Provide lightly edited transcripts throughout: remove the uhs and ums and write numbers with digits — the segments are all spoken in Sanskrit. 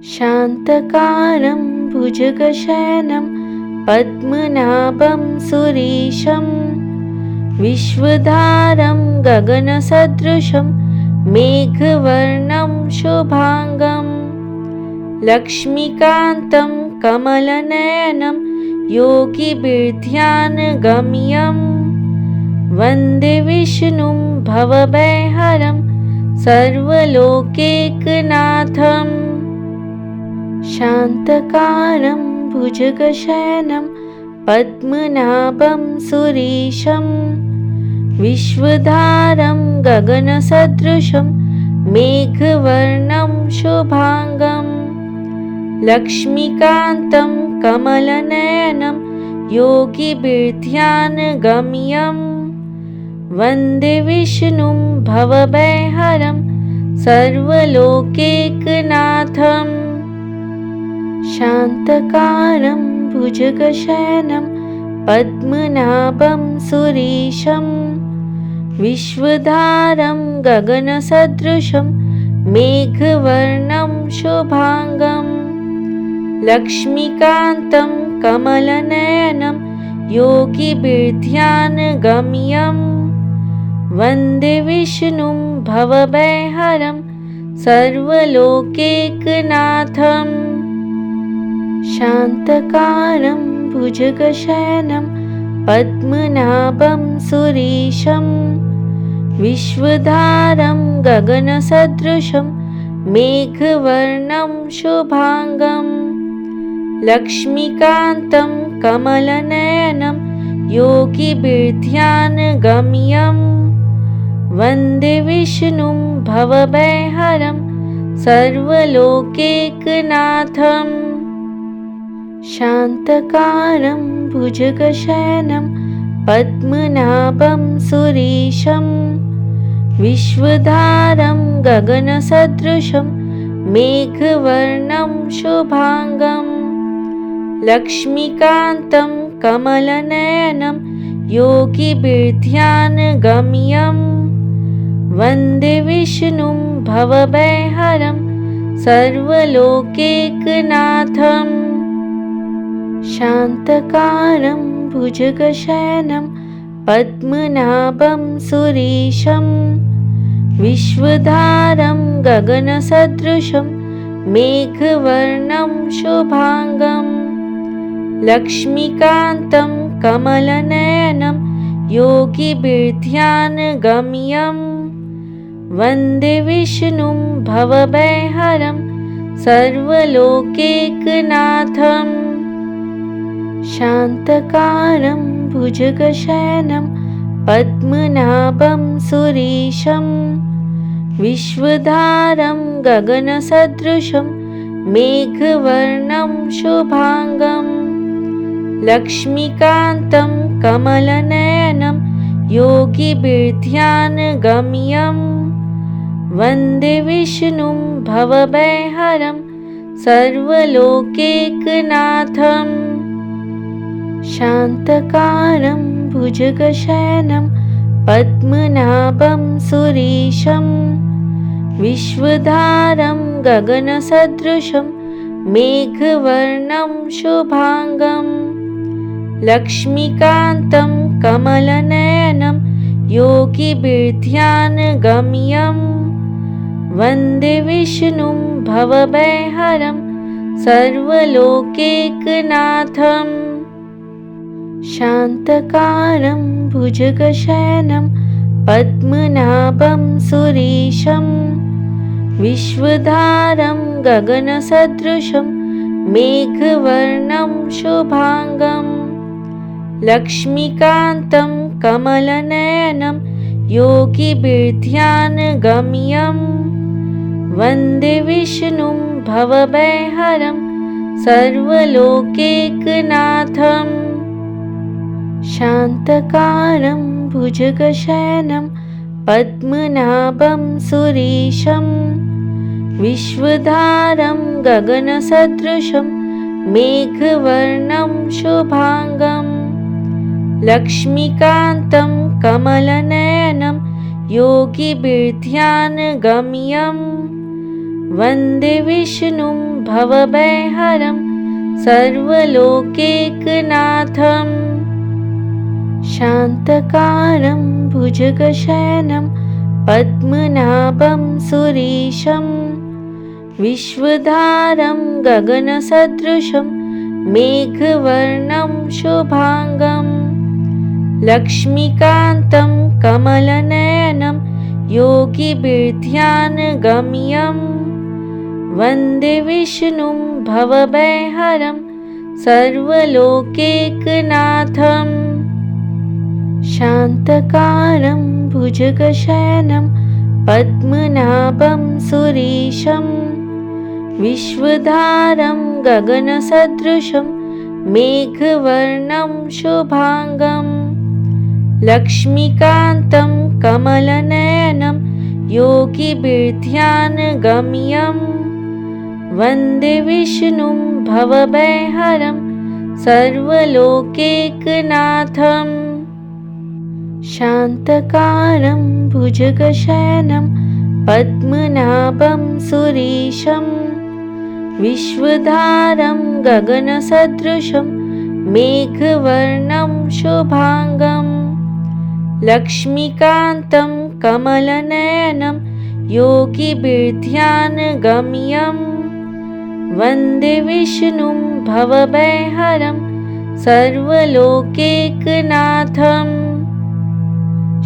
शान्तकारं भुजगशयनं पद्मनाभं सुरेशं विश्वधारं गगनसदृशं मेघवर्णं शुभांगं लक्ष्मीकान्तं कमलनयनं योगिभिर्ध्यानगम्यं वन्दे विष्णुं भवभयहरं सर्वलोकैकनाथम्। शान्तकारं भुजगशयनं पद्मनाभं सुरेशं विश्वधारं गगनसदृशं मेघवर्णं शुभांगं लक्ष्मीकान्तं कमलनयनं योगिभिर्ध्यानगम्यं वन्दे विष्णुं भवभयहरं सर्वलोकैकनाथम्। शान्तकारं भुजगशयनं पद्मनाभं सुरेशं विश्वधारं गगनसदृशं मेघवर्णं शुभांगं लक्ष्मीकान्तं कमलनयनं योगिभिर्ध्यानगम्यं वन्दे विष्णुं भवभयहरं सर्वलोकैकनाथम्। शान्तकारं भुजगशयनं पद्मनाभं सुरेशं विश्वधारं गगनसदृशं मेघवर्णं शुभांगं लक्ष्मीकान्तं कमलनयनं योगिभिर्ध्यानगम्यं वन्दे विष्णुं भवभयहरं सर्वलोकैकनाथम्। शान्तकारं भुजगशयनं पद्मनाभं सुरेशं विश्वधारं गगनसदृशं मेघवर्णं शुभांगं लक्ष्मीकान्तं कमलनयनं योगिभिर्ध्यानगम्यं वन्दे विष्णुं भवभयहरं सर्वलोकैकनाथम्। शान्तकारं भुजगशयनं पद्मनाभं सुरेशं विश्वधारं गगनसदृशं मेघवर्णं शुभांगं लक्ष्मीकान्तं कमलनयनं योगिभिर्ध्यानगम्यं वन्दे विष्णुं भवभयहरं सर्वलोकैकनाथम्। शान्तकारं भुजगशयनं पद्मनाभं सुरेशं विश्वधारं गगनसदृशं मेघवर्णं शुभांगं लक्ष्मीकान्तं कमलनयनं योगिभिर्ध्यानगम्यं वन्दे विष्णुं भवभयहरं सर्वलोकैकनाथम्। शान्तकारं भुजगशयनं पद्मनाभं सुरेशं विश्वधारं गगनसदृशं मेघवर्णं शुभांगं लक्ष्मीकान्तं कमलनयनं योगिभिर्ध्यानगम्यं वन्दे विष्णुं भवभयहरं सर्वलोकैकनाथम्। शान्तकारं भुजगशयनं पद्मनाभं सुरेशं विश्वधारं गगनसदृशं मेघवर्णं शुभांगं लक्ष्मीकान्तं कमलनयनं योगिभिर्ध्यानगम्यं वन्दे विष्णुं भवभयहरं सर्वलोकैकनाथम्। शान्तकारं भुजगशयनं पद्मनाभं सुरेशं विश्वधारं गगनसदृशं मेघवर्णं शुभांगं लक्ष्मीकान्तं कमलनयनं योगिभिर्ध्यानगम्यं वन्दे विष्णुं भवभयहरं सर्वलोकैकनाथम् शान्तकारं भुजगशयनं पद्मनाभं सुरेशं विश्वधारं गगनसदृशं मेघवर्णं शुभांगं लक्ष्मीकान्तं कमलनयनं योगिभिर्ध्यानगम्यं वन्दे विष्णुं भवभयहरं सर्वलोकैकनाथम् शान्तकारं भुजगशयनं पद्मनाभं सुरेशं विश्वधारं गगनसदृशं मेघवर्णं शुभांगं लक्ष्मीकान्तं कमलनयनं योगिभिर्ध्यानगम्यं वन्दे विष्णुं भवभयहरं सर्वलोकैकनाथम् शान्तकारं भुजगशयनं पद्मनाभं सुरेशं विश्वधारं गगनसदृशं मेघवर्णं शुभांगं लक्ष्मीकान्तं कमलनयनं योगिभिर्ध्यानगम्यं वन्दे विष्णुं भवभयहरं सर्वलोकैकनाथम्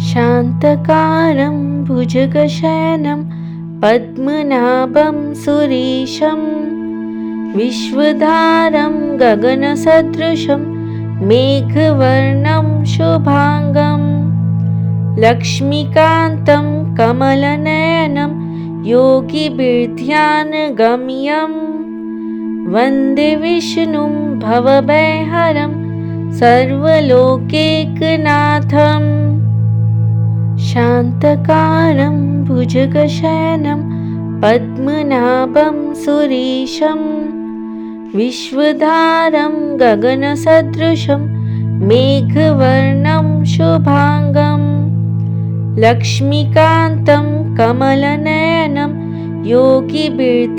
शान्तकारं भुजगशयनं पद्मनाभं सुरेशं विश्वधारं गगनसदृशं मेघवर्णं शुभांगं लक्ष्मीकान्तं कमलनयनं योगिभिर्ध्यानगम्यं वन्दे विष्णुं भवभयहरं सर्वलोकैकनाथम् शान्तकारं भुजगशयनं पद्मनाभं सुरेशं विश्वधारं गगनसदृशं मेघवर्णं शुभांगं लक्ष्मीकान्तं कमलनयनं योगिभिर्ध्यानगम्यं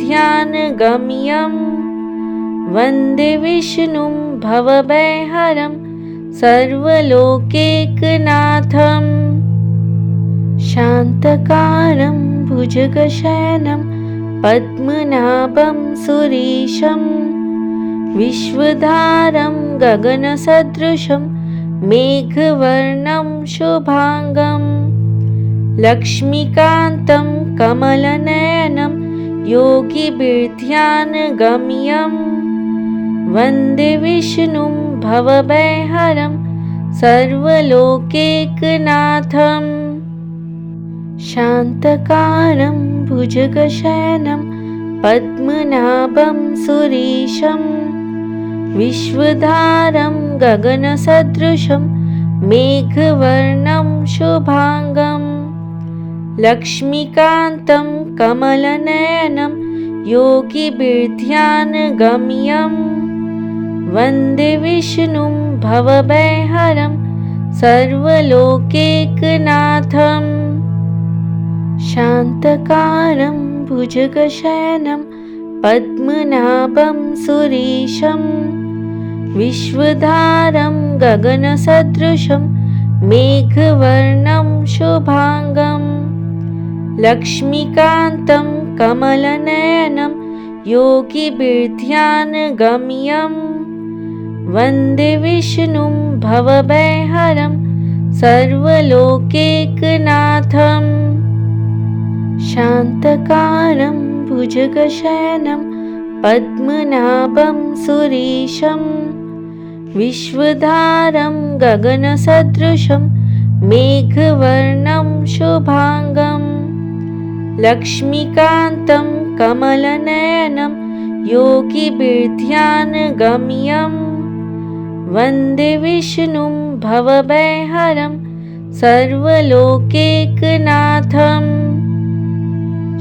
वन्दे विष्णुं भवभयहरं सर्वलोकैकनाथम् शान्तकारं भुजगशयनं पद्मनाभं सुरेशं विश्वधारं गगनसदृशं मेघवर्णं शुभांगं लक्ष्मीकान्तं कमलनयनं योगिभिर्ध्यानगम्यं वन्दे विष्णुं भवभयहरं सर्वलोकैकनाथम् शान्तकारं भुजगशयनं पद्मनाभं सुरेशं विश्वधारं गगनसदृशं मेघवर्णं शुभांगं लक्ष्मीकान्तं कमलनयनं योगिभिर्ध्यानगम्यं वन्दे विष्णुं भवभयहरं सर्वलोकैकनाथम् शान्तकारं भुजगशयनं पद्मनाभं सुरेशं विश्वधारं गगनसदृशं मेघवर्णं शुभांगं लक्ष्मीकान्तं कमलनयनं योगिभिर्ध्यानगम्यं वन्दे विष्णुं भवभयहरं सर्वलोकैकनाथम् शान्तकारं भुजगशयनं पद्मनाभं सुरेशं विश्वधारं गगनसदृशं मेघवर्णं शुभांगं लक्ष्मीकान्तं कमलनयनं योगिभिर्ध्यानगम्यं वन्दे विष्णुं भवभयहरं सर्वलोकैकनाथम्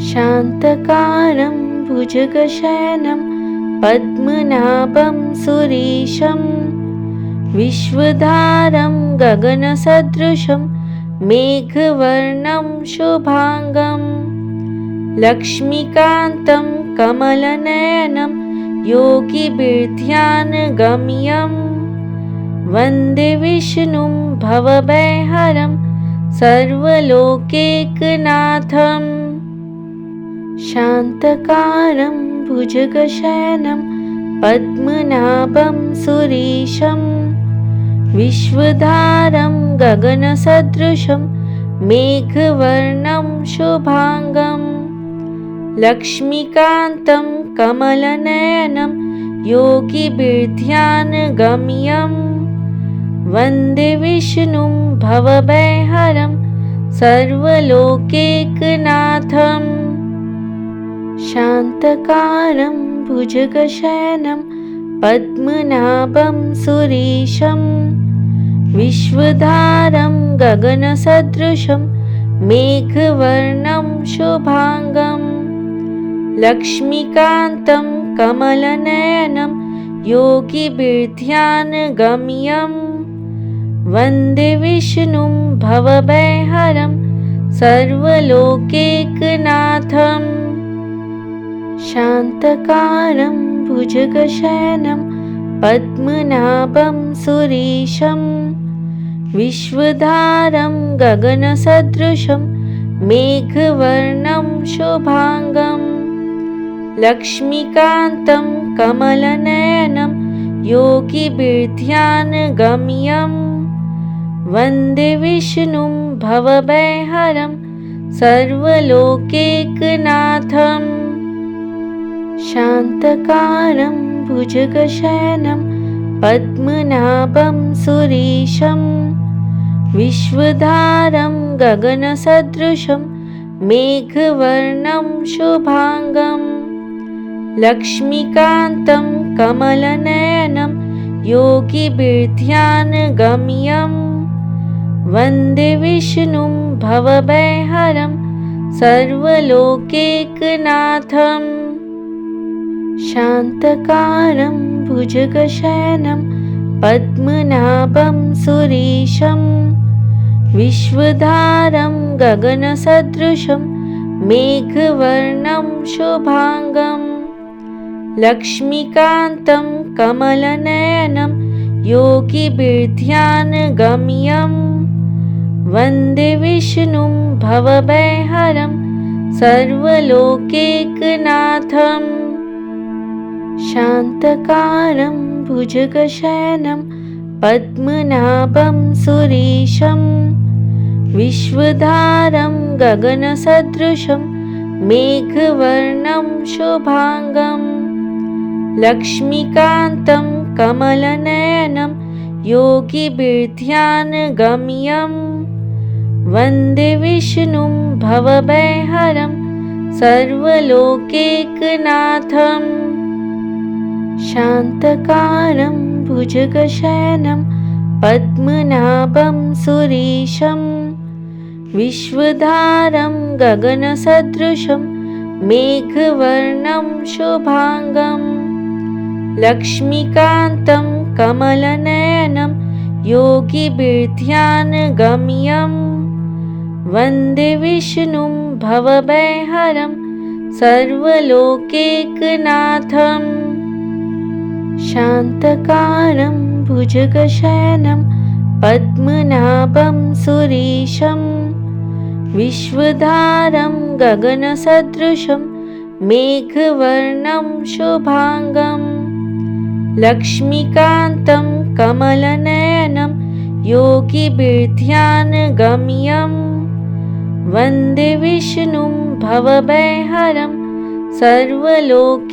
शान्तकारं भुजगशयनं पद्मनाभं सुरेशं विश्वधारं गगनसदृशं मेघवर्णं शुभांगं लक्ष्मीकान्तं कमलनयनं योगिभिर्ध्यानगम्यं वन्दे विष्णुं भवभयहरं सर्वलोकैकनाथं शान्तकारं भुजगशयनं पद्मनाभं सुरेशं विश्वधारं गगनसदृशं मेघवर्णं शुभांगं लक्ष्मीकान्तं कमलनयनं योगिभिर्ध्यानगम्यं वन्दे विष्णुं भवभयहरं सर्वलोकैकनाथं शान्तकारं भुजगशयनं पद्मनाभं सुरेशं विश्वधारं गगनसदृशं मेघवर्णं शुभांगं लक्ष्मीकान्तं कमलनयनं योगिभिर्ध्यानगम्यं वन्दे विष्णुं भवभयहरं सर्वलोकैकनाथं शान्तकारं भुजगशयनं पद्मनाभं सुरेशं विश्वधारं गगनसदृशं मेघवर्णं शुभांगं लक्ष्मीकान्तं कमलनयनं योगिभिर्ध्यानगम्यं वन्दे विष्णुं भवभयहरं सर्वलोकैकनाथं शान्तकारं भुजगशयनं पद्मनाभं सुरेशं विश्वधारं गगनसदृशं मेघवर्णं शुभांगं लक्ष्मीकान्तं कमलनयनं योगिभिर्ध्यानगम्यं वन्दे विष्णुं भवभयहरं सर्वलोकैकनाथं शान्तकारं भुजगशयनं पद्मनाभं सुरेशं विश्वधारं गगनसदृशं मेघवर्णं शुभांगं लक्ष्मीकान्तं कमलनयनं योगिभिर्ध्यानगम्यं वन्दे विष्णुं भवभयहरं सर्वलोकैकनाथं शान्तकारं भुजगशयनं पद्मनाभं सुरेशं विश्वधारं गगनसदृशं मेघवर्णं शुभांगं लक्ष्मीकान्तं कमलनयनं योगिभिर्ध्यानगम्यं वन्दे विष्णुं भवभयहरं सर्वलोकैकनाथं शान्तकारं भुजगशयनं पद्मनाभं सुरेशं विश्वधारं गगनसदृशं मेघवर्णं शुभांगं लक्ष्मीकान्तं कमलनयनं योगिभिर्ध्यानगम्यं वन्दे विष्णुं भवभयहरं सर्वलोकैकनाथं शान्तकारं भुजगशयनं पद्मनाभं सुरेशं विश्वधारं गगनसदृशं मेघवर्णं शुभांगं लक्ष्मीकान्तं कमलनयनं योगिभिर्ध्यानगम्यं वन्दे विष्णुं भवभयहरं सर्वलोकैकनाथं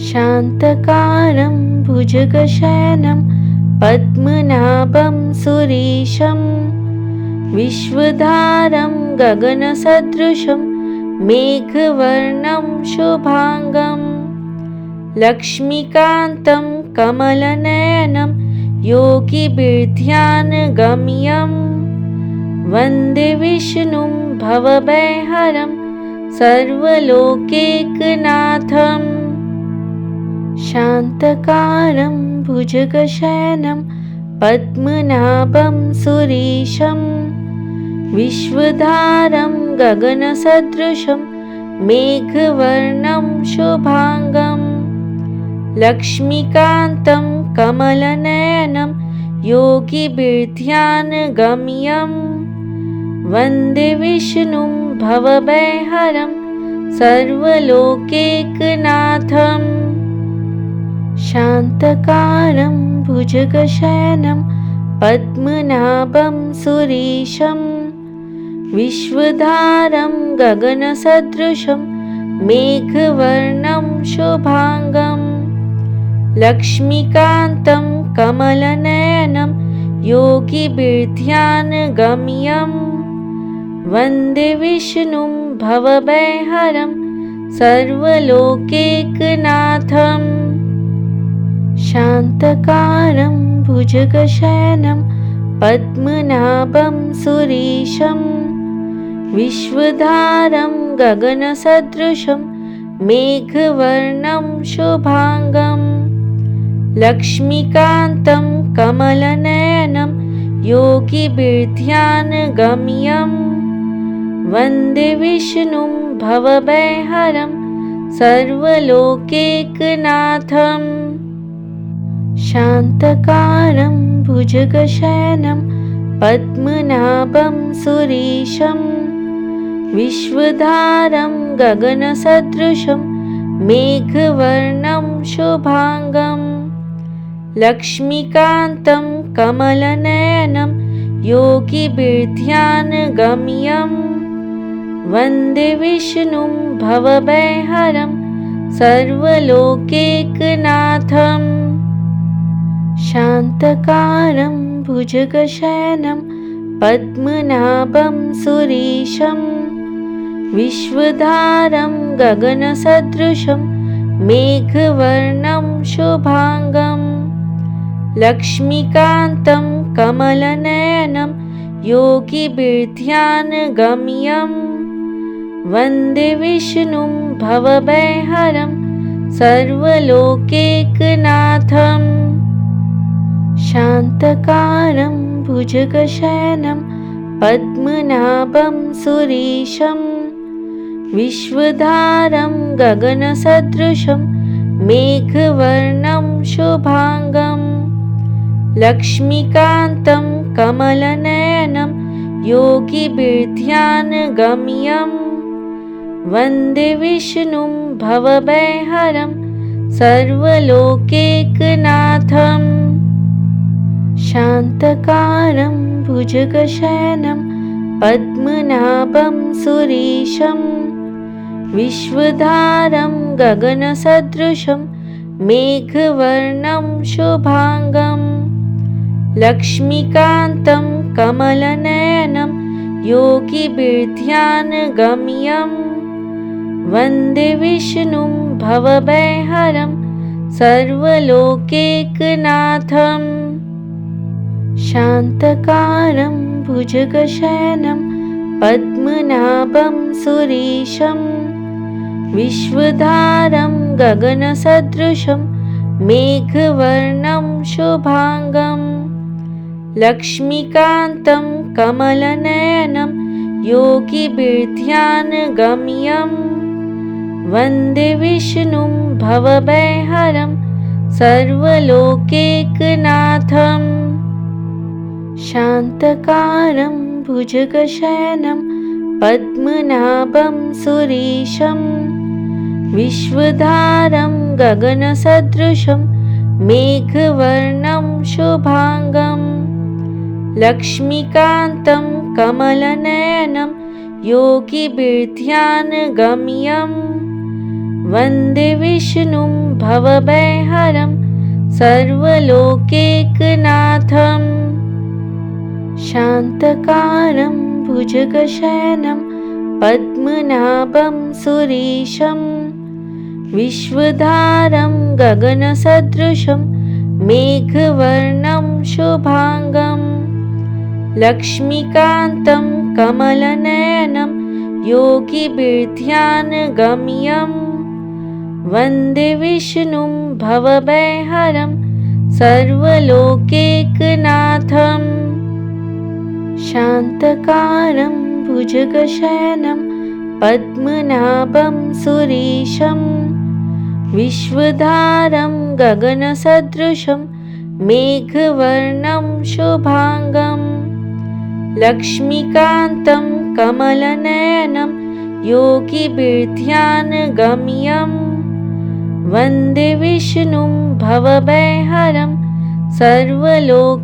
शान्तकारं भुजगशयनं पद्मनाभं सुरेशं विश्वधारं गगनसदृशं मेघवर्णं शुभांगं लक्ष्मीकान्तं कमलनयनं योगिभिर्ध्यानगम्यं वन्दे विष्णुं भवभयहरं सर्वलोकैकनाथं शान्तकारं भुजगशयनं पद्मनाभं सुरेशं विश्वधारं गगनसदृशं मेघवर्णं शुभाङ्गं लक्ष्मीकान्तं कमलनयनं योगिभिर्ध्यानगम्यं वन्दे विष्णुं भवभयहरं सर्वलोकैकनाथम् शान्तकारं भुजगशयनं पद्मनाभं सुरेशं विश्वधारं गगनसदृशं मेघवर्णं शुभाङ्गं लक्ष्मीकान्तं कमलनयनं योगिभिर्ध्यानगम्यं वन्दे विष्णुं भवभयहरं सर्वलोकैकनाथम् शान्तकारं भुजगशयनं पद्मनाभं सुरेशं विश्वधारं गगनसदृशं मेघवर्णं शुभाङ्गं लक्ष्मीकान्तं कमलनयनं योगिभिर्ध्यानगम्यं वन्दे विष्णुं भवभयहरं सर्वलोकैकनाथम् शान्तकारं भुजगशयनं पद्मनाभं सुरेशं विश्वधारं गगनसदृशं मेघवर्णं शुभाङ्गं लक्ष्मीकान्तं कमलनयनं योगिभिर्ध्यानगम्यं वन्दे विष्णुं भवभयहरं सर्वलोकैकनाथम् शान्तकारं भुजगशयनं पद्मनाभं सुरेशं विश्वधारं गगनसदृशं मेघवर्णं शुभाङ्गं लक्ष्मीकान्तं कमलनयनं योगिभिर्ध्यानगम्यं वन्दे विष्णुं भवभयहरं सर्वलोकैकनाथम् शान्तकारं भुजगशयनं पद्मनाभं सुरेशं विश्वधारं गगनसदृशं मेघवर्णं शुभाङ्गं लक्ष्मीकान्तं कमलनयनं योगिभिर्ध्यानगम्यं वन्दे विष्णुं भवभयहरं सर्वलोकैकनाथम् शान्तकारं भुजगशयनं पद्मनाभं सुरेशं विश्वधारं गगनसदृशं मेघवर्णं शुभाङ्गं लक्ष्मीकान्तं कमलनयनं योगिभिर्ध्यानगम्यं वन्दे विष्णुं भवभयहरं सर्वलोकैकनाथम् शान्तकारं भुजगशयनं पद्मनाभं सुरेशं विश्वधारं गगनसदृशं मेघवर्णं शुभाङ्गं लक्ष्मीकान्तं कमलनयनं योगिभिर्ध्यानगम्यं वन्दे विष्णुं भवभयहरं सर्वलोकैकनाथम् शान्तकारं भुजगशयनं पद्मनाभं सुरेशं विश्वधारं गगनसदृशं मेघवर्णं शुभाङ्गं लक्ष्मीकान्तं कमलनयनं योगिभिर्ध्यानगम्यं वन्दे विष्णुं भवभयहरं सर्वलोकैकनाथम् शान्तकारं भुजगशयनं पद्मनाभं सुरेशं विश्वधारं गगनसदृशं मेघवर्णं शुभाङ्गं लक्ष्मीकान्तं कमलनयनं योगिभिर्ध्यानगम्यं वन्दे विष्णुं भवभयहरं सर्वलोकैकनाथम् शान्तकारं भुजगशयनं पद्मनाभं सुरेशं विश्वधारं गगनसदृशं मेघवर्णं शुभांगं लक्ष्मीकान्तं कमलनयनं योगिभिर्ध्यानगम्यं वन्दे विष्णुं भवभयहरं सर्वलोकैकनाथम्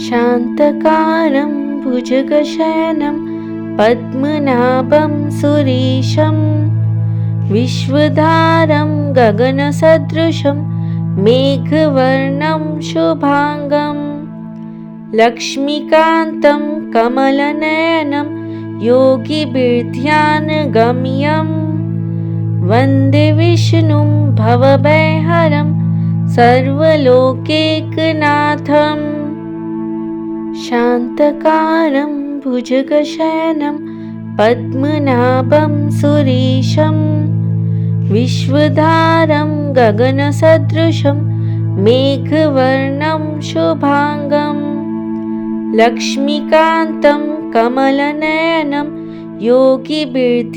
शान्तकारं भुजगशयनं पद्मनाभं सुरेशं विश्वधारं गगनसदृशं मेघवर्णं शुभांगं लक्ष्मीकान्तं कमलनयनं योगिभिर्ध्यानगम्यं वन्दे विष्णुं भवभयहरं सर्वलोकैकनाथम् शान्तकारं भुजगशयनं पद्मनाभं सुरेशं विश्वधारं गगनसदृशं मेघवर्णं शुभांगं लक्ष्मीकान्तं कमलनयनं योगिभिर्ध्यानगम्यं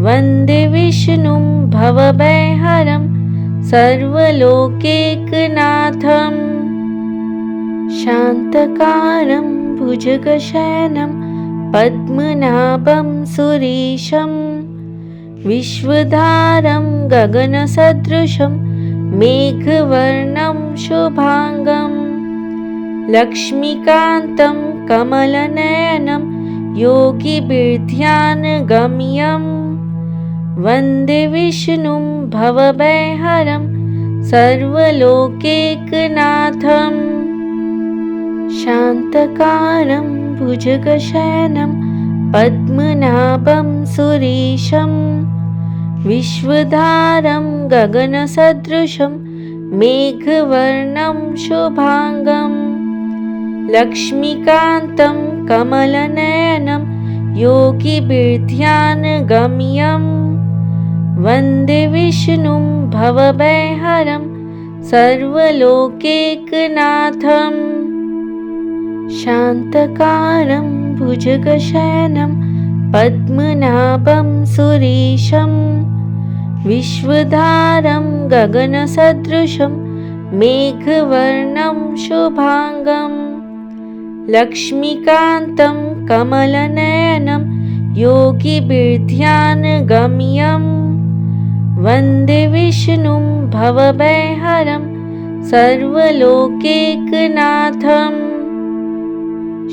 वन्दे विष्णुं भवभयहरं सर्वलोकैकनाथम् शान्तकारं भुजगशयनं पद्मनाभं सुरेशं विश्वधारं गगनसदृशं मेघवर्णं शुभांगं लक्ष्मीकान्तं कमलनयनं योगिभिर्ध्यानगम्यं वन्दे विष्णुं भवभयहरं सर्वलोकैकनाथम् शान्तकारं भुजगशयनं पद्मनाभं सुरेशं विश्वधारं गगनसदृशं मेघवर्णं शुभांगं लक्ष्मीकान्तं कमलनयनं योगिभिर्ध्यानगम्यं वन्दे विष्णुं भवभयहरं सर्वलोकैकनाथम् शान्तकारं भुजगशयनं पद्मनाभं सुरेशं विश्वधारं गगनसदृशं मेघवर्णं शुभांगं लक्ष्मीकान्तं कमलनयनं योगिभिर्ध्यानगम्यं वन्दे विष्णुं भवभयहरं सर्वलोकैकनाथम्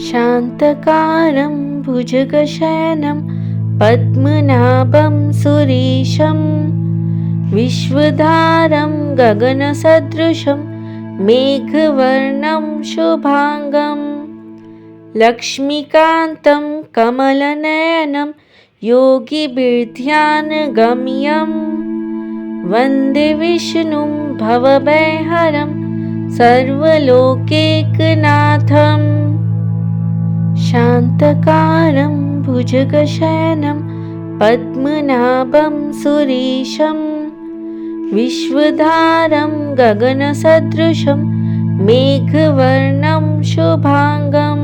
शान्तकारं भुजगशयनं पद्मनाभं सुरेशं विश्वधारं गगनसदृशं मेघवर्णं शुभांगं लक्ष्मीकान्तं कमलनयनं योगिभिर्ध्यानगम्यं वन्दे विष्णुं भवभयहरं सर्वलोकैकनाथम् शान्तकारं भुजगशयनं पद्मनाभं सुरेशं विश्वधारं गगनसदृशं मेघवर्णं शुभांगं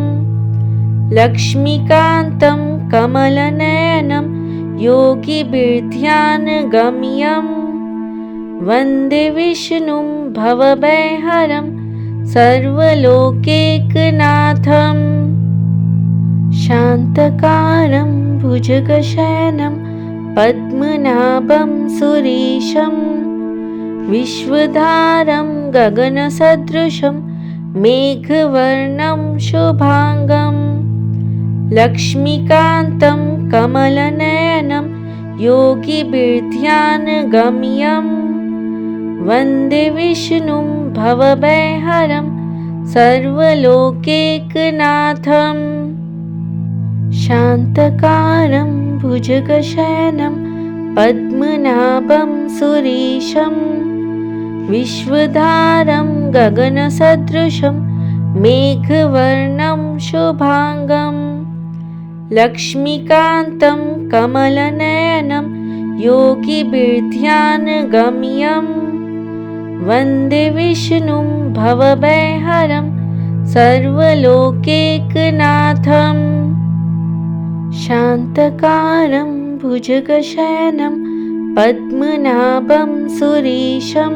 लक्ष्मीकान्तं कमलनयनं योगिभिर्ध्यानगम्यं वन्दे विष्णुं भवभयहरं सर्वलोकैकनाथम् शान्तकारं भुजगशयनं पद्मनाभं सुरेशं विश्वधारं गगनसदृशं मेघवर्णं शुभांगं लक्ष्मीकान्तं कमलनयनं योगिभिर्ध्यानगम्यं वन्दे विष्णुं भवभयहरं सर्वलोकैकनाथम् शान्तकारं भुजगशयनं पद्मनाभं सुरेशं विश्वधारं गगनसदृशं मेघवर्णं शुभांगं लक्ष्मीकान्तं कमलनयनं योगिभिर्ध्यानगम्यं वन्दे विष्णुं भवभयहरं सर्वलोकैकनाथम् शान्तकारं भुजगशयनं पद्मनाभं सुरेशं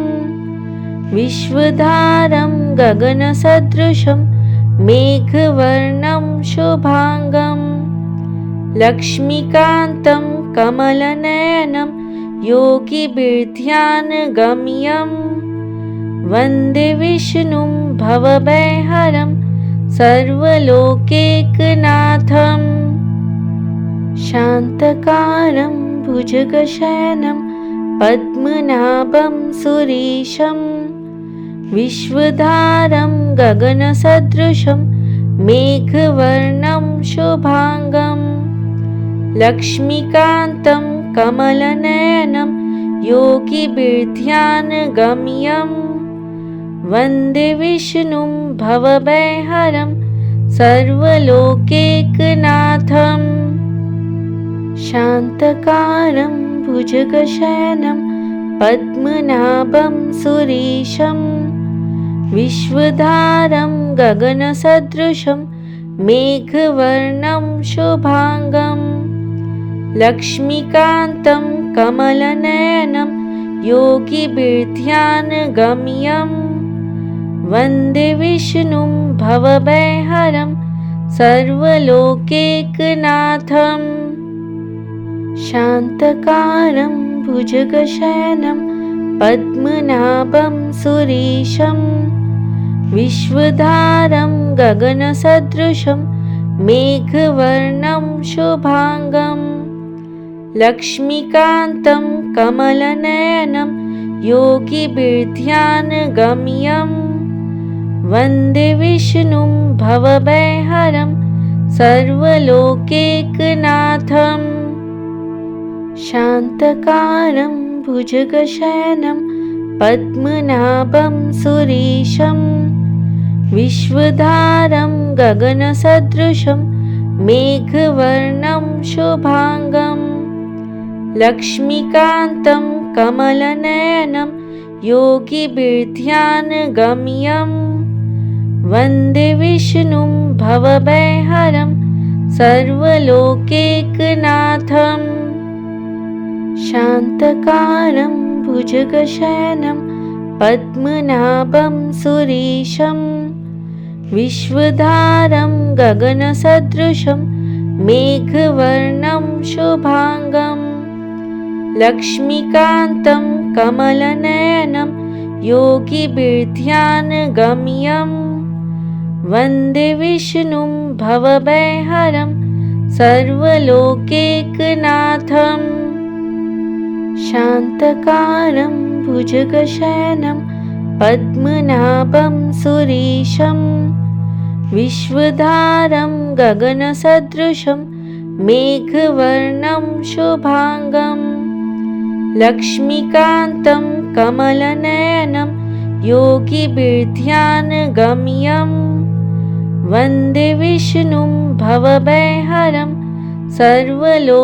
विश्वधारं गगनसदृशं मेघवर्णं शुभांगं लक्ष्मीकान्तं कमलनयनं योगिभिर्ध्यानगम्यं वन्दे विष्णुं भवभयहरं सर्वलोकैकनाथम् शान्तकारं भुजगशयनं पद्मनाभं सुरेशं विश्वधारं गगनसदृशं मेघवर्णं शुभांगं लक्ष्मीकान्तं कमलनयनं योगिभिर्ध्यानगम्यं वन्दे विष्णुं भवभयहरं सर्वलोकैकनाथम् शान्तकारं भुजगशयनं पद्मनाभं सुरेशं विश्वधारं गगनसदृशं मेघवर्णं शुभांगं लक्ष्मीकान्तं कमलनयनं योगिभिर्ध्यानगम्यं वन्दे विष्णुं भवभयहरं सर्वलोकैकनाथम् शान्तकारं भुजगशयनं पद्मनाभं सुरेशं विश्वधारं गगनसदृशं मेघवर्णं शुभांगं लक्ष्मीकान्तं कमलनयनं योगिभिर्ध्यानगम्यं वन्दे विष्णुं भवभयहरं सर्वलोकैकनाथम् शान्तकारं भुजगशयनं पद्मनाभं सुरेशं विश्वधारं गगनसदृशं मेघवर्णं शुभांगं लक्ष्मीकान्तं कमलनयनं योगिभिर्ध्यानगम्यं वन्दे विष्णुं भवभयहरं सर्वलोकैकनाथम् शान्तकारं भुजगशयनं पद्मनाभं सुरेशं विश्वधारं गगनसदृशं मेघवर्णं शुभांगं लक्ष्मीकान्तं कमलनयनं योगिभिर्ध्यानगम्यं वन्दे विष्णुं भवभयहरं सर्वलोकैकनाथम् शान्तकारं भुजगशयनं पद्मनाभं सुरेशं विश्वधारं गगनसदृशं मेघवर्णं शुभांगं लक्ष्मीकान्तं कमलनयनं योगिभिर्ध्यानगम्यं वन्दे विष्णुं भवभयहरं सर्वलोकैकनाथम्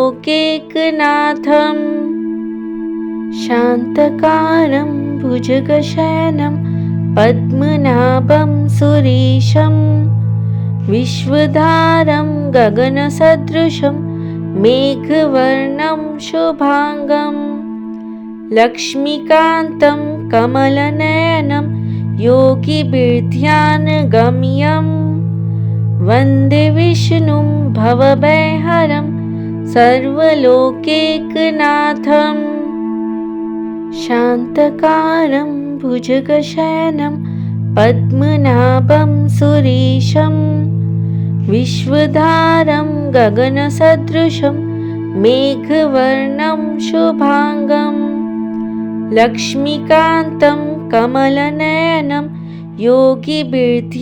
शान्तकारं भुजगशयनं पद्मनाभं सुरेशं विश्वधारं गगनसदृशं मेघवर्णं शुभांगं लक्ष्मीकान्तं कमलनयनं योगिभिर्ध्यानगम्यं वन्दे विष्णुं भवभयहरं सर्वलोकैकनाथम् शान्तकारं भुजगशयनं पद्मनाभं सुरेशं विश्वधारं गगनसदृशं मेघवर्णं शुभांगं लक्ष्मीकान्तं कमलनयनं योगिभिर्ध्यानगम्यं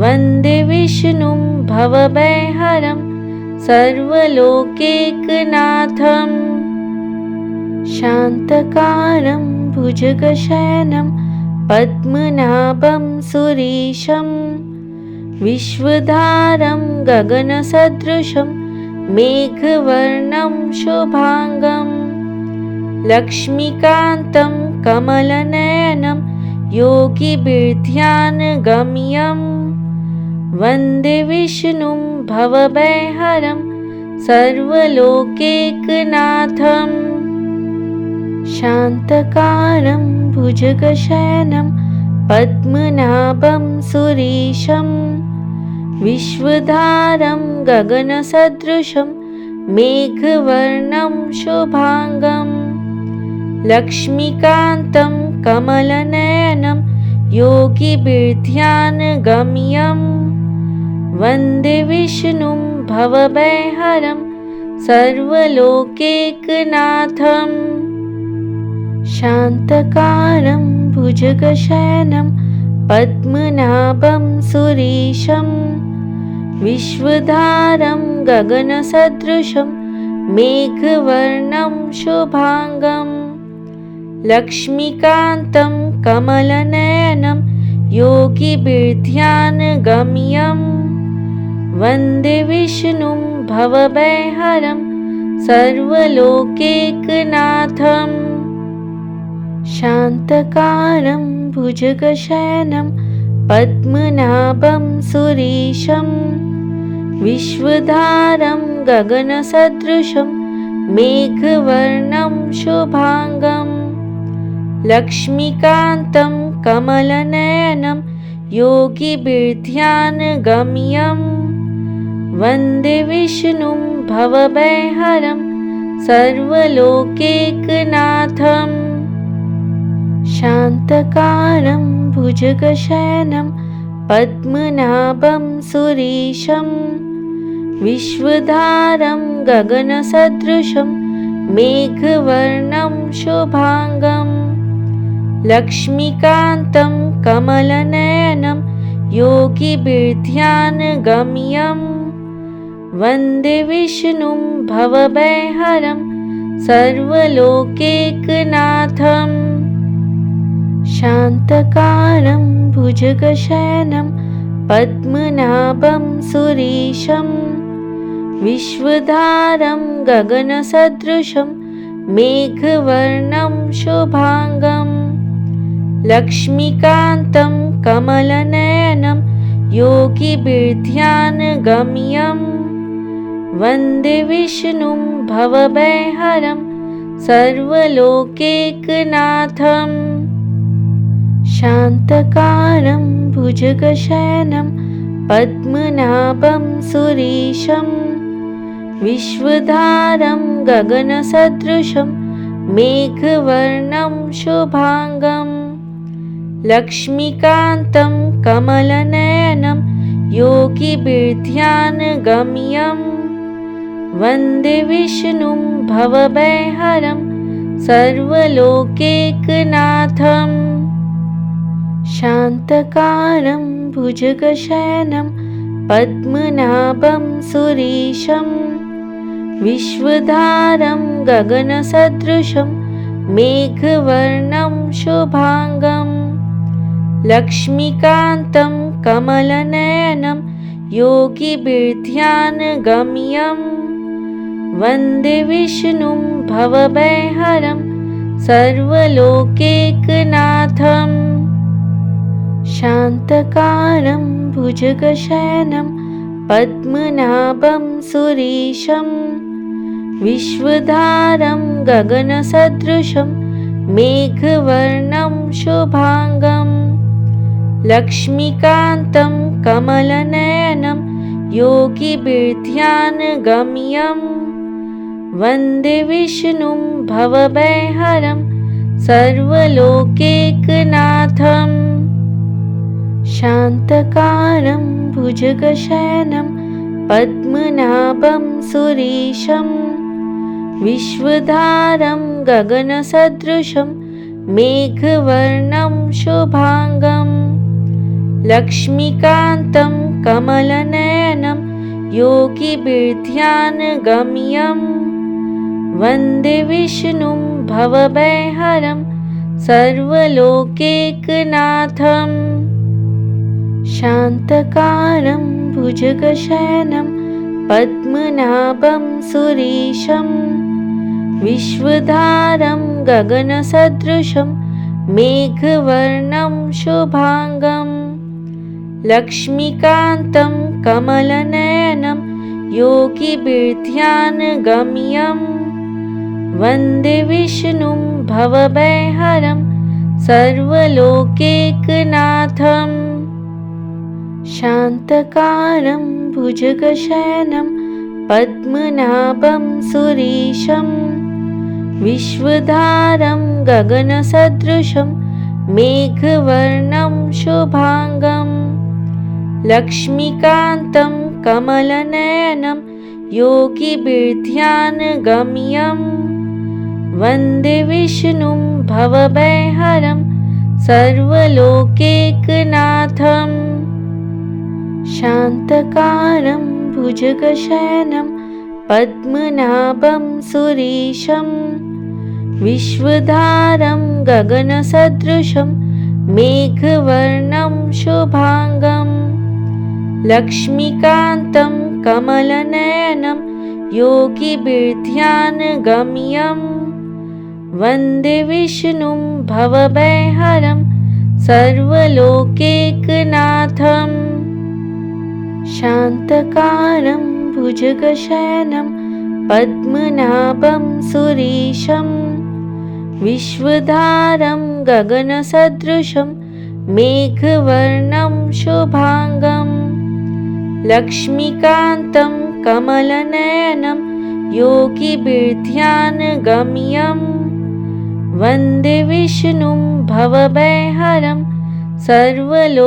वन्दे विष्णुं भवभयहरं सर्वलोकैकनाथम् शान्तकारं भुजगशयनं पद्मनाभं सुरेशं विश्वधारं गगनसदृशं मेघवर्णं शुभांगं लक्ष्मीकान्तं कमलनयनं योगिभिर्ध्यानगम्यं वन्दे विष्णुं भवभयहरं सर्वलोकैकनाथम् शान्तकारं भुजगशयनं पद्मनाभं सुरेशं विश्वधारं गगनसदृशं मेघवर्णं शुभांगं लक्ष्मीकान्तं कमलनयनं योगिभिर्ध्यानगम्यं वन्दे विष्णुं भवभयहरं सर्वलोकैकनाथम् शान्तकारं भुजगशयनं पद्मनाभं सुरेशं विश्वधारं गगनसदृशं मेघवर्णं शुभांगं लक्ष्मीकान्तं कमलनयनं योगिभिर्ध्यानगम्यं वन्दे विष्णुं भवभयहरं सर्वलोकैकनाथम् शान्तकारं भुजगशयनं पद्मनाभं सुरेशं विश्वधारं गगनसदृशं मेघवर्णं शुभांगं लक्ष्मीकान्तं कमलनयनं योगिभिर्ध्यानगम्यं वन्दे विष्णुं भवभयहरं सर्वलोकैकनाथम् शान्तकारं भुजगशयनं पद्मनाभं सुरेशं विश्वधारं गगनसदृशं मेघवर्णं शुभांगं लक्ष्मीकान्तं कमलनयनं योगिभिर्ध्यानगम्यं वन्दे विष्णुं भवभयहरं सर्वलोकैकनाथम् शान्तकारं भुजगशयनं पद्मनाभं सुरेशं विश्वधारं गगनसदृशं मेघवर्णं शुभांगं लक्ष्मीकान्तं कमलनयनं योगिभिर्ध्यानगम्यं वन्दे विष्णुं भवभयहरं सर्वलोकैकनाथम् शान्तकारं भुजगशयनं पद्मनाभं सुरेशं विश्वधारं गगनसदृशं मेघवर्णं शुभांगं लक्ष्मीकान्तं कमलनयनं योगिभिर्ध्यानगम्यं वन्दे विष्णुं भवभयहरं सर्वलोकैकनाथम् शान्तकारं भुजगशयनं पद्मनाभं सुरेशं विश्वधारं गगनसदृशं मेघवर्णं शुभांगं लक्ष्मीकान्तं कमलनयनं योगिभिर्ध्यानगम्यं वन्दे विष्णुं भवभयहरं सर्वलोकैकनाथम् शान्तकारं भुजगशयनं पद्मनाभं सुरेशं विश्वधारं गगनसदृशं मेघवर्णं शुभांगं लक्ष्मीकान्तं कमलनयनं योगिभिर्ध्यानगम्यं वन्दे विष्णुं भवभयहरं सर्वलोकैकनाथम् शान्तकारं भुजगशयनं पद्मनाभं सुरेशं विश्वधारं गगनसदृशं मेघवर्णं शुभांगं लक्ष्मीकान्तं कमलनयनं योगिभिर्ध्यानगम्यं वन्दे विष्णुं भवभयहरं सर्वलोकैकनाथम् शान्तकारं भुजगशयनं पद्मनाभं सुरेशं विश्वधारं गगनसदृशं मेघवर्णं शुभाङ्गं लक्ष्मीकान्तं कमलनयनं योगिभिर्ध्यानगम्यं वन्दे विष्णुं भवभयहरं सर्वलोकैकनाथम् शान्तकारं भुजगशयनं पद्मनाभं सुरेशं विश्वधारं गगनसदृशं मेघवर्णं शुभाङ्गं लक्ष्मीकान्तं कमलनयनं योगिभिर्ध्यानगम्यं वन्दे विष्णुं भवभयहरं सर्वलोकैकनाथम् शान्तकारं भुजगशयनं पद्मनाभं सुरेशं विश्वधारं गगनसदृशं मेघवर्णं शुभाङ्गं लक्ष्मीकान्तं कमलनयनं योगिभिर्ध्यानगम्यं वन्दे विष्णुं भवभयहरं सर्वलोकैकनाथम् शान्तकारं भुजगशयनं पद्मनाभं सुरेशं विश्वधारं गगनसदृशं मेघवर्णं शुभाङ्गं लक्ष्मीकान्तं कमलनयनं योगिभिर्ध्यानगम्यं वन्दे विष्णुं भवभयहरं सर्वलोकैकनाथम्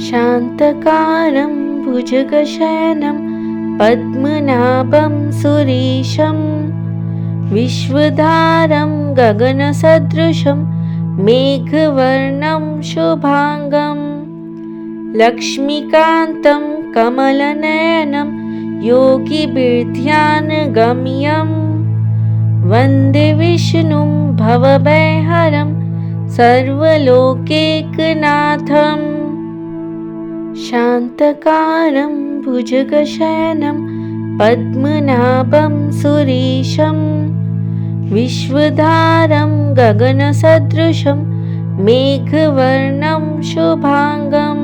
शान्तकारं भुजगशयनं पद्मनाभं सुरेशं विश्वधारं गगनसदृशं मेघवर्णं शुभाङ्गं लक्ष्मीकान्तं कमलनयनं योगिभिर्ध्यानगम्यं वन्दे विष्णुं भवभयहरं सर्वलोकैकनाथम् शान्तकारं भुजगशयनं पद्मनाभं सुरेशं विश्वधारं गगनसदृशं मेघवर्णं शुभाङ्गं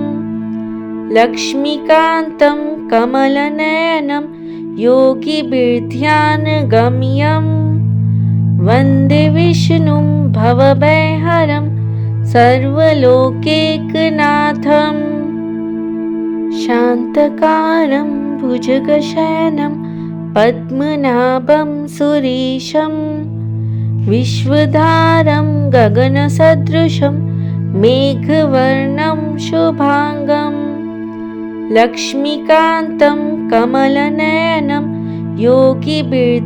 लक्ष्मीकान्तं कमलनयनं योगिभिर्ध्यानगम्यं वन्दे विष्णुं भवभयहरं सर्वलोकैकनाथम् शान्तकारं भुजगशयनं पद्मनाभं सुरेशं विश्वधारं गगनसदृशं मेघवर्णं शुभाङ्गं लक्ष्मीकान्तं कमलनयनं योगिभिर्ध्यानगम्यं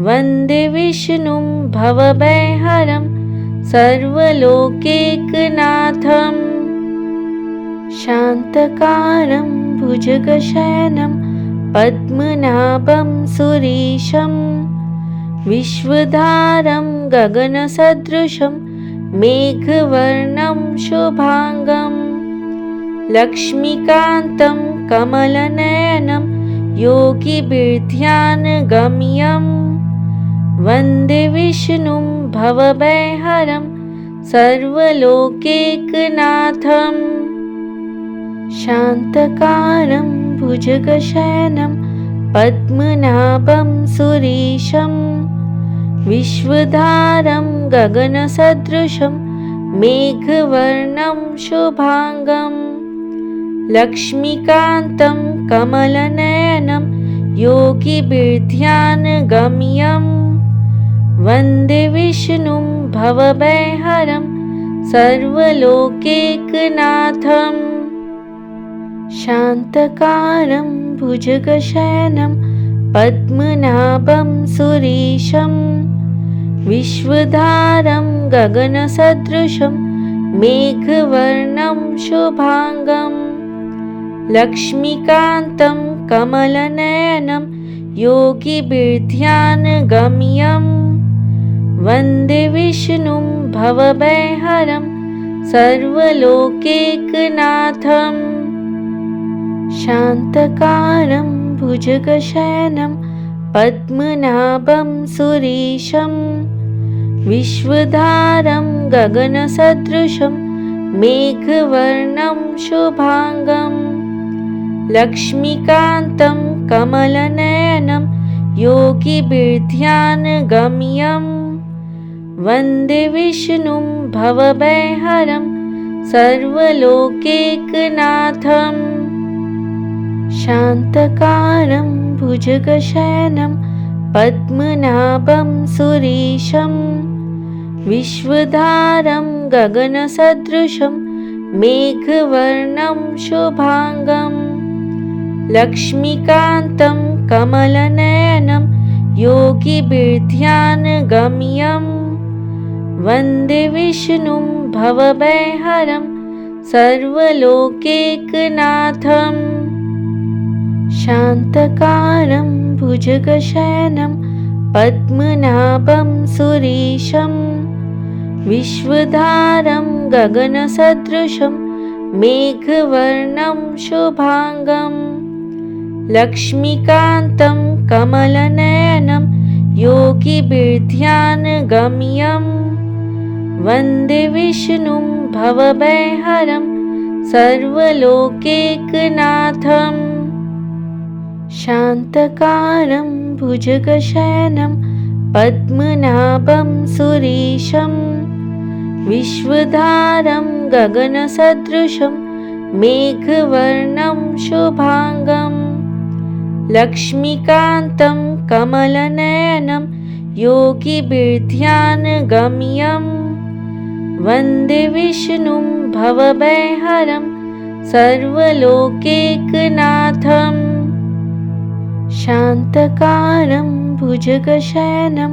वन्दे विष्णुं भवभयहरं सर्वलोकैकनाथम् शान्तकारं भुजगशयनं पद्मनाभं सुरेशं विश्वधारं गगनसदृशं मेघवर्णं शुभाङ्गं लक्ष्मीकान्तं कमलनयनं योगिभिर्ध्यानगम्यं वन्दे विष्णुं भवभयहरं सर्वलोकैकनाथम् शान्तकारं भुजगशयनं पद्मनाभं सुरेशं विश्वधारं गगनसदृशं मेघवर्णं शुभाङ्गं लक्ष्मीकान्तं कमलनयनं योगिभिर्ध्यानगम्यं वन्दे विष्णुं भवभयहरं सर्वलोकैकनाथम् शान्तकारं भुजगशयनं पद्मनाभं सुरेशं विश्वधारं गगनसदृशं मेघवर्णं शुभाङ्गं लक्ष्मीकान्तं कमलनयनं योगिभिर्ध्यानगम्यं वन्दे विष्णुं भवभयहरं सर्वलोकैकनाथम् शान्तकारं भुजगशयनं पद्मनाभं सुरेशं विश्वधारं गगनसदृशं मेघवर्णं शुभांगं लक्ष्मीकान्तं कमलनयनं योगिभिर्ध्यानगम्यं वन्दे विष्णुं भवभयहरं सर्वलोकैकनाथं शान्तकारं भुजगशयनं पद्मनाभं सुरेशं विश्वधारं गगनसदृशं मेघवर्णं शुभांगं लक्ष्मीकान्तं कमलनयनं योगिभिर्ध्यानगम्यं वन्दे विष्णुं भवभयहरं सर्वलोकैकनाथं शान्तकारं भुजगशयनं पद्मनाभं सुरेशं विश्वधारं गगनसदृशं मेघवर्णं शुभांगं लक्ष्मीकान्तं कमलनयनं योगिभिर्ध्यानगम्यं वन्दे विष्णुं भवभयहरं सर्वलोकैकनाथं शान्तकारं भुजगशयनं पद्मनाभं सुरेशं विश्वधारं गगनसदृशं मेघवर्णं शुभांगं लक्ष्मीकान्तं कमलनयनं योगिभिर्ध्यानगम्यं वन्दे विष्णुं भवभयहरं सर्वलोकैकनाथं शान्तकारं भुजगशयनं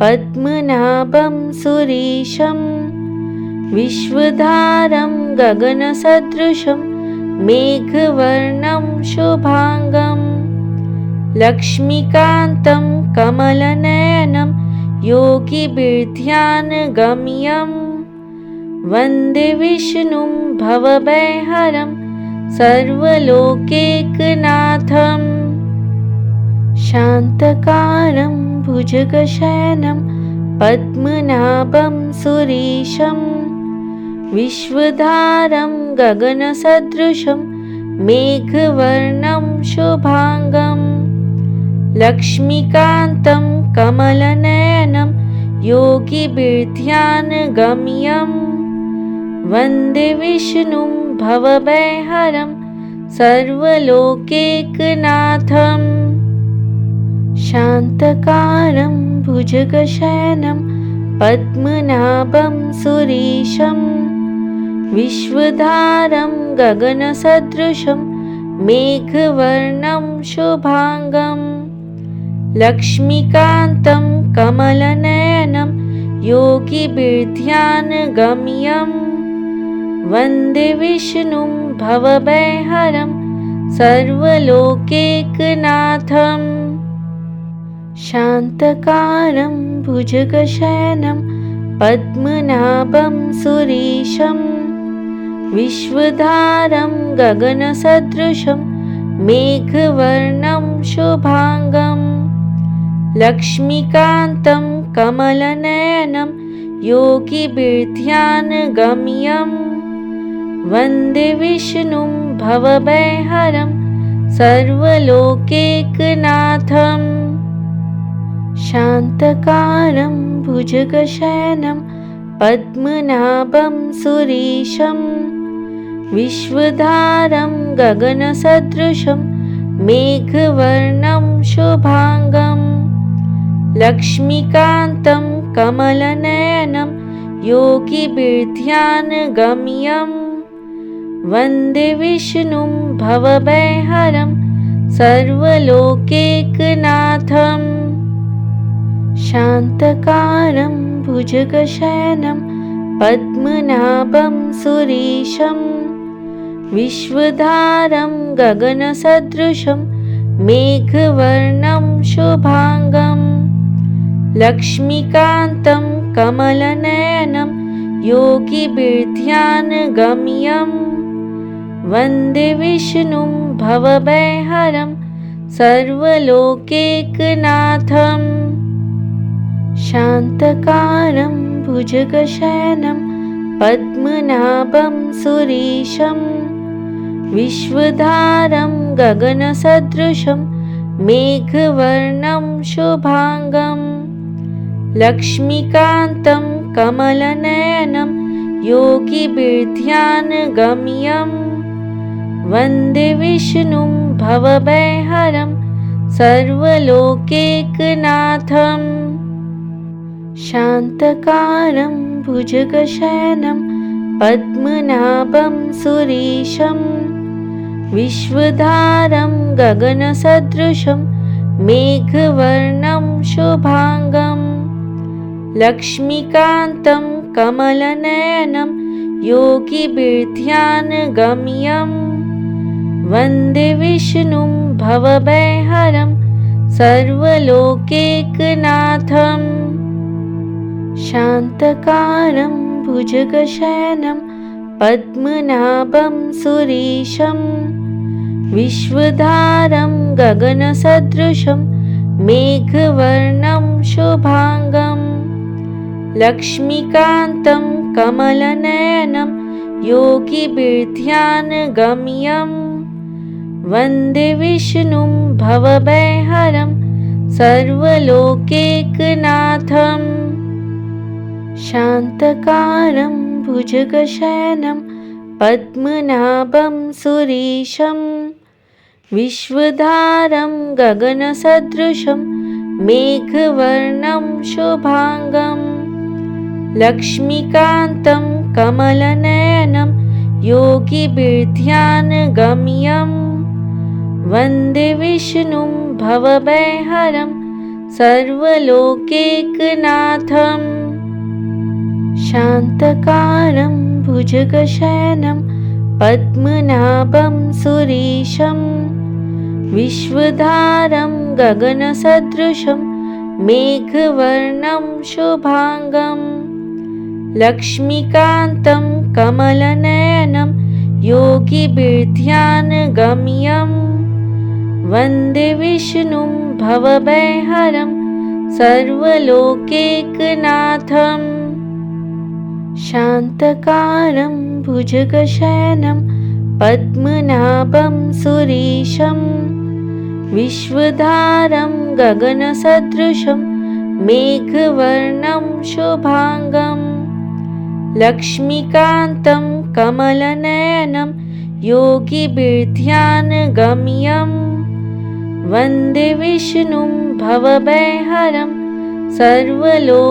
पद्मनाभं सुरेशं विश्वधारं गगनसदृशं मेघवर्णं शुभांगं लक्ष्मीकान्तं कमलनयनं योगिभिर्ध्यानगम्यं वन्दे विष्णुं भवभयहरं सर्वलोकैकनाथं शान्तकारं भुजगशयनं पद्मनाभं सुरेशं विश्वधारं गगनसदृशं मेघवर्णं शुभांगं लक्ष्मीकान्तं कमलनयनं योगिभिर्ध्यानगम्यं वन्दे विष्णुं भवभयहरं सर्वलोकैकनाथं शान्तकारं भुजगशयनं पद्मनाभं सुरेशं विश्वधारं गगनसदृशं मेघवर्णं शुभांगं लक्ष्मीकान्तं कमलनयनं योगिभिर्ध्यानगम्यं वन्दे विष्णुं भवभयहरं सर्वलोकैकनाथं शान्तकारं भुजगशयनं पद्मनाभं सुरेशं विश्वधारं गगनसदृशं मेघवर्णं शुभांगं लक्ष्मीकान्तं कमलनयनं योगिभिर्ध्यानगम्यं वन्दे विष्णुं भवभयहरं सर्वलोकैकनाथं शान्तकारं भुजगशयनं पद्मनाभं सुरेशं विश्वधारं गगनसदृशं मेघवर्णं शुभांगं लक्ष्मीकान्तं कमलनयनं योगिभिर्ध्यानगम्यं वन्दे विष्णुं भवभयहरं सर्वलोकैकनाथं शान्तकारं भुजगशयनं पद्मनाभं सुरेशं विश्वधारं गगनसदृशं मेघवर्णं शुभांगं लक्ष्मीकान्तं कमलनयनं योगिभिर्ध्यानगम्यं वन्दे विष्णुं भवभयहरं सर्वलोकैकनाथम् शान्तकारं भुजगशयनं पद्मनाभं सुरेशं विश्वधारं गगनसदृशं मेघवर्णं शुभांगं लक्ष्मीकान्तं कमलनयनं योगिभिर्ध्यानगम्यं वन्दे विष्णुं भवभयहरं सर्वलोकैकनाथम् शान्तकारं भुजगशयनं पद्मनाभं सुरेशं विश्वधारं गगनसदृशं मेघवर्णं शुभांगं लक्ष्मीकान्तं कमलनयनं योगिभिर्ध्यानगम्यं वन्दे विष्णुं भवभयहरं सर्वलोकैकनाथम् शान्तकारं भुजगशयनं पद्मनाभं सुरेशं विश्वधारं गगनसदृशं मेघवर्णं शुभांगं लक्ष्मीकान्तं कमलनयनं योगिभिर्ध्यानगम्यं वन्दे विष्णुं भवभयहरं सर्वलोकैकनाथम् शान्तकारं भुजगशयनं पद्मनाभं सुरेशं विश्वधारं गगनसदृशं मेघवर्णं शुभांगं लक्ष्मीकान्तं कमलनयनं योगिभिर्ध्यानगम्यं वन्दे विष्णुं भवभयहरं सर्वलोकैकनाथम् शान्तकारं भुजगशयनं पद्मनाभं सुरेशं विश्वधारं गगनसदृशं मेघवर्णं शुभांगं लक्ष्मीकान्तं कमलनयनं योगिभिर्ध्यानगम्यं वन्दे विष्णुं भवभयहरं सर्वलोकैकनाथम् शान्तकारं भुजगशयनं पद्मनाभं सुरेशं विश्वधारं गगनसदृशं मेघवर्णं शुभांगं लक्ष्मीकान्तं कमलनयनं योगिभिर्ध्यानगम्यं वन्दे विष्णुं भवभयहरं सर्वलोकैकनाथम्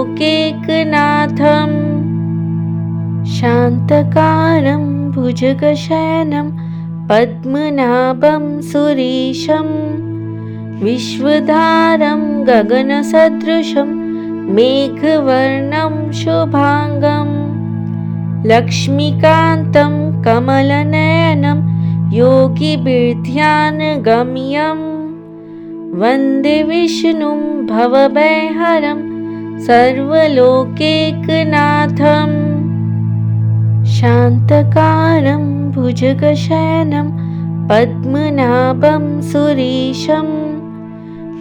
शान्तकारं भुजगशयनं पद्मनाभं सुरेशं विश्वधारं गगनसदृशं मेघवर्णं शुभांगं लक्ष्मीकान्तं कमलनयनं योगिभिर्ध्यानगम्यं वन्दे विष्णुं भवभयहरं सर्वलोकैकनाथम् शान्तकारं भुजगशयनं पद्मनाभं सुरेशं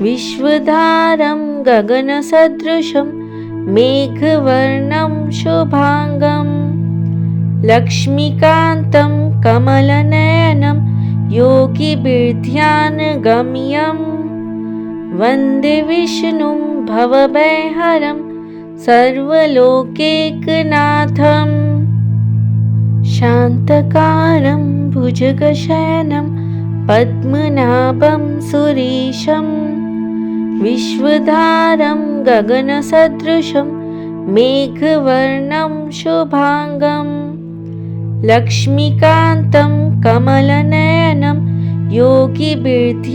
विश्वधारं गगनसदृशं मेघवर्णं शुभांगं लक्ष्मीकान्तं कमलनयनं योगिभिर्ध्यानगम्यं वन्दे विष्णुं भवभयहरं सर्वलोकैकनाथम् शान्तकारं भुजगशयनं पद्मनाभं सुरेशं विश्वधारं गगनसदृशं मेघवर्णं शुभांगं लक्ष्मीकान्तं कमलनयनं योगिभिर्ध्यानगम्यं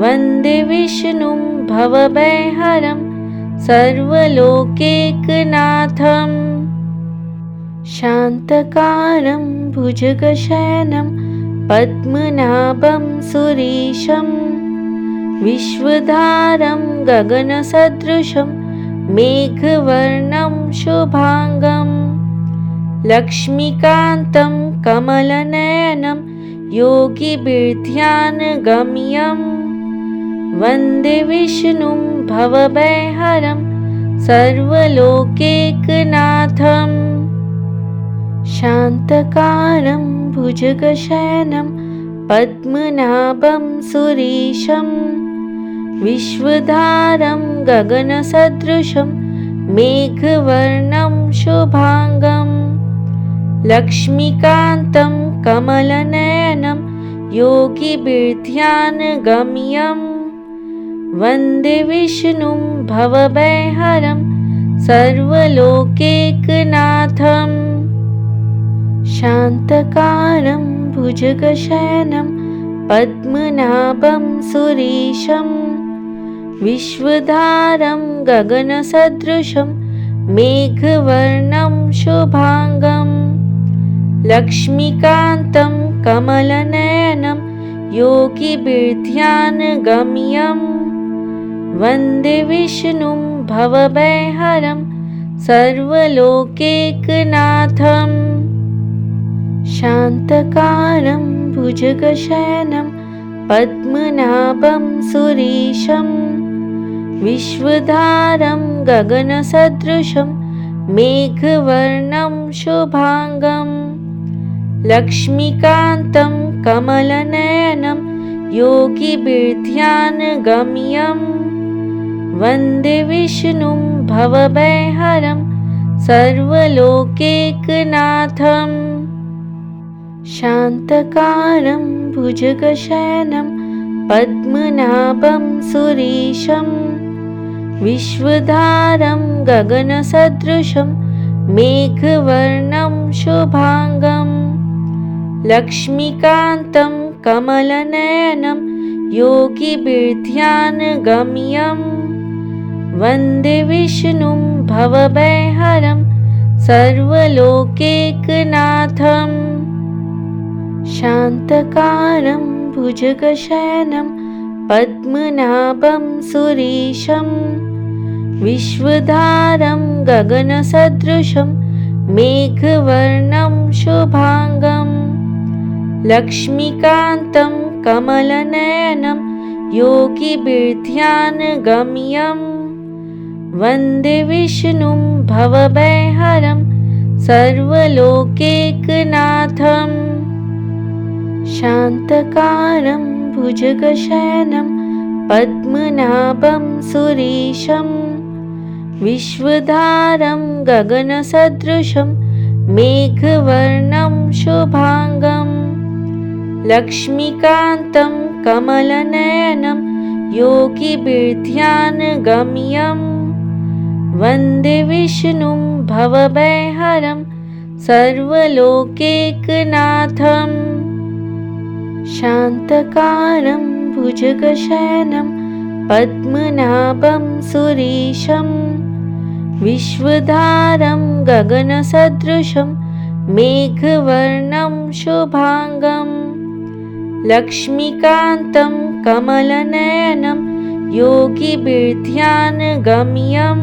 वन्दे विष्णुं भवभयहरं सर्वलोकैकनाथम् शान्तकारं भुजगशयनं पद्मनाभं सुरेशं विश्वधारं गगनसदृशं मेघवर्णं शुभांगं लक्ष्मीकान्तं कमलनयनं योगिभिर्ध्यानगम्यं वन्दे विष्णुं भवभयहरं सर्वलोकैकनाथम् शान्तकारं भुजगशयनं पद्मनाभं सुरेशं विश्वधारं गगनसदृशं मेघवर्णं शुभांगं लक्ष्मीकान्तं कमलनयनं योगिभिर्ध्यानगम्यं वन्दे विष्णुं भवभयहरं सर्वलोकैकनाथम् शान्तकारं भुजगशयनं पद्मनाभं सुरेशं विश्वधारं गगनसदृशं मेघवर्णं शुभांगं लक्ष्मीकान्तं कमलनयनं योगिभिर्ध्यानगम्यं वन्दे विष्णुं भवभयहरं सर्वलोकैकनाथम् शान्तकारं भुजगशयनं पद्मनाभं सुरेशं विश्वधारं गगनसदृशं मेघवर्णं शुभांगं लक्ष्मीकान्तं कमलनयनं योगिभिर्ध्यानगम्यं वन्दे विष्णुं भवभयहरं सर्वलोकैकनाथम् शान्तकारं भुजगशयनं पद्मनाभं सुरेशं विश्वधारं गगनसदृशं मेघवर्णं शुभांगं लक्ष्मीकान्तं कमलनयनं योगिभिर्ध्यानगम्यं वन्दे विष्णुं भवभयहरं सर्वलोकैकनाथम् शान्तकारं भुजगशयनं पद्मनाभं सुरेशं विश्वधारं गगनसदृशं मेघवर्णं शुभांगं लक्ष्मीकान्तं कमलनयनं योगिभिर्ध्यानगम्यं वन्दे विष्णुं भवभयहरं सर्वलोकैकनाथम् शान्तकारं भुजगशयनं पद्मनाभं सुरेशं विश्वधारं गगनसदृशं मेघवर्णं शुभांगं लक्ष्मीकान्तं कमलनयनं योगिभिर्ध्यानगम्यं वन्दे विष्णुं भवभयहरं सर्वलोकैकनाथम् शान्तकारं भुजगशयनं पद्मनाभं सुरेशं विश्वधारं गगनसदृशं मेघवर्णं शुभांगं लक्ष्मीकान्तं कमलनयनं योगिभिर्ध्यानगम्यं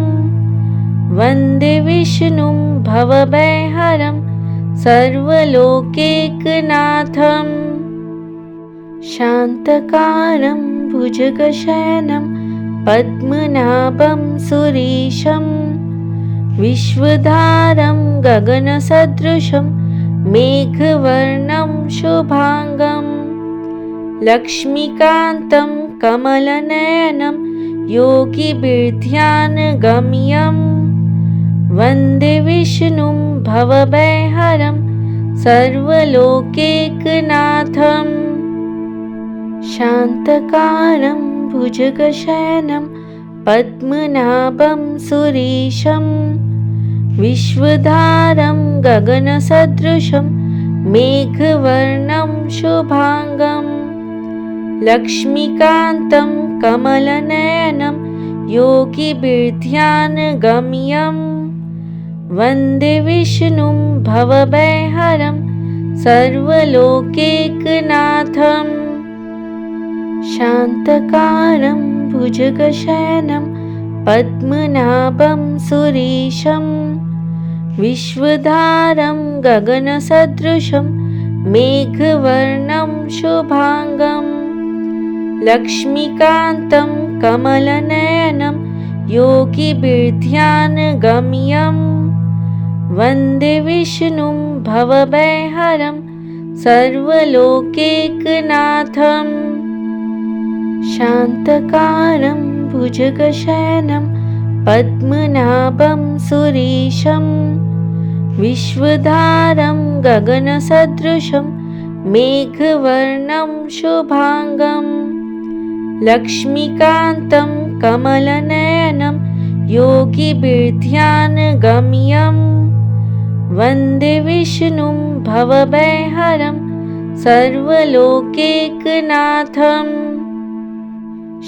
वन्दे विष्णुं भवभयहरं सर्वलोकैकनाथम् शान्तकारं भुजगशयनं पद्मनाभं सुरेशं विश्वधारं गगनसदृशं मेघवर्णं शुभांगं लक्ष्मीकान्तं कमलनयनं योगिभिर्ध्यानगम्यं वन्दे विष्णुं भवभयहरं सर्वलोकैकनाथम् शान्तकारं भुजगशयनं पद्मनाभं सुरेशं विश्वधारं गगनसदृशं मेघवर्णं शुभांगं लक्ष्मीकान्तं कमलनयनं योगिभिर्ध्यानगम्यं वन्दे विष्णुं भवभयहरं सर्वलोकैकनाथम् शान्तकारं भुजगशयनं पद्मनाभं सुरेशं विश्वधारं गगनसदृशं मेघवर्णं शुभाङ्गं लक्ष्मीकान्तं कमलनयनं योगिभिर्ध्यानगम्यं वन्दे विष्णुं भवभयहरं सर्वलोकैकनाथम् शान्तकारं भुजगशयनं पद्मनाभं सुरेशं विश्वधारं गगनसदृशं मेघवर्णं शुभाङ्गं लक्ष्मीकान्तं कमलनयनं योगिभिर्ध्यानगम्यं वन्दे विष्णुं भवभयहरं सर्वलोकैकनाथम्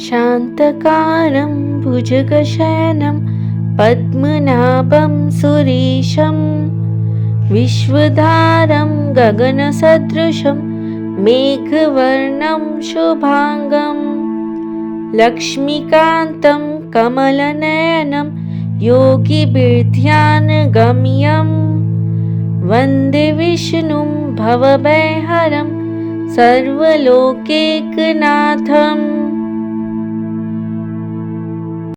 शान्तकारं भुजगशयनं पद्मनाभं सुरेशं विश्वधारं गगनसदृशं मेघवर्णं शुभाङ्गं लक्ष्मीकान्तं कमलनयनं योगिभिर्ध्यानगम्यं वन्दे विष्णुं भवभयहरं सर्वलोकैकनाथम्